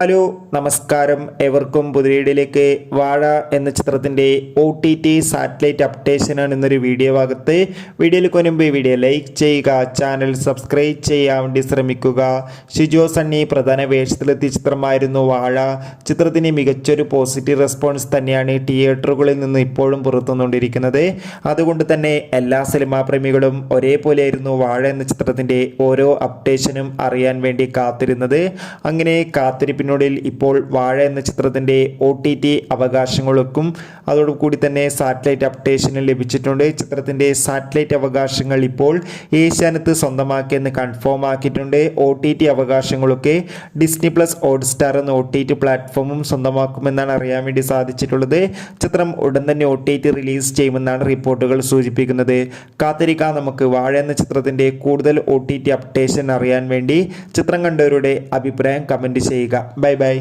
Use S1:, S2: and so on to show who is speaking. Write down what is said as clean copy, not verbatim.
S1: Hello നമസ്കാരം, ഏവർക്കും പുതിയയിലേക്ക് വാഴ എന്ന ചിത്രത്തിൻ്റെ OTT സാറ്റലൈറ്റ് അപ്ഡേഷനാണ് ഇന്നൊരു വീഡിയോ ഭാഗത്ത്. വീഡിയോയിൽ കൊനുമ്പ് വീഡിയോ ലൈക്ക് ചെയ്യുക, ചാനൽ സബ്സ്ക്രൈബ് ചെയ്യാൻ വേണ്ടി ശ്രമിക്കുക. ഷിജോ സണ്ണി പ്രധാന വേഷത്തിലെത്തിയ ചിത്രമായിരുന്നു വാഴ. ചിത്രത്തിന് മികച്ചൊരു പോസിറ്റീവ് റെസ്പോൺസ് തന്നെയാണ് തിയേറ്ററുകളിൽ നിന്ന് ഇപ്പോഴും പുറത്തുകൊണ്ടിരിക്കുന്നത്. അതുകൊണ്ട് തന്നെ എല്ലാ സിനിമാ പ്രേമികളും ഒരേപോലെയായിരുന്നു വാഴ എന്ന ചിത്രത്തിൻ്റെ ഓരോ അപ്ഡേഷനും അറിയാൻ വേണ്ടി കാത്തിരുന്നത്. അങ്ങനെ കാത്തിരിപ്പിന് ഇപ്പോൾ വാഴ എന്ന ചിത്രത്തിൻ്റെ OTT അവകാശങ്ങൾക്കും അതോടുകൂടി തന്നെ സാറ്റലൈറ്റ് അപ്ഡേഷനും ലഭിച്ചിട്ടുണ്ട്. ചിത്രത്തിൻ്റെ സാറ്റലൈറ്റ് അവകാശങ്ങൾ ഇപ്പോൾ ഏഷ്യാനെറ്റ് സ്വന്തമാക്കിയെന്ന് കൺഫേം ആക്കിയിട്ടുണ്ട്. OTT അവകാശങ്ങളൊക്കെ ഡിസ്നി പ്ലസ് ഹോട്ട്സ്റ്റാർ എന്ന OTT പ്ലാറ്റ്ഫോമും സ്വന്തമാക്കുമെന്നാണ് അറിയാൻ വേണ്ടി സാധിച്ചിട്ടുള്ളത്. ചിത്രം ഉടൻ തന്നെ OTT റിലീസ് ചെയ്യുമെന്നാണ് റിപ്പോർട്ടുകൾ സൂചിപ്പിക്കുന്നത്. കാത്തിരിക്കാം നമുക്ക് വാഴ എന്ന ചിത്രത്തിൻ്റെ കൂടുതൽ OTT അപ്ഡേഷൻ അറിയാൻ വേണ്ടി. ചിത്രം കണ്ടവരുടെ അഭിപ്രായം കമൻറ്റ് ചെയ്യുക. Bye bye.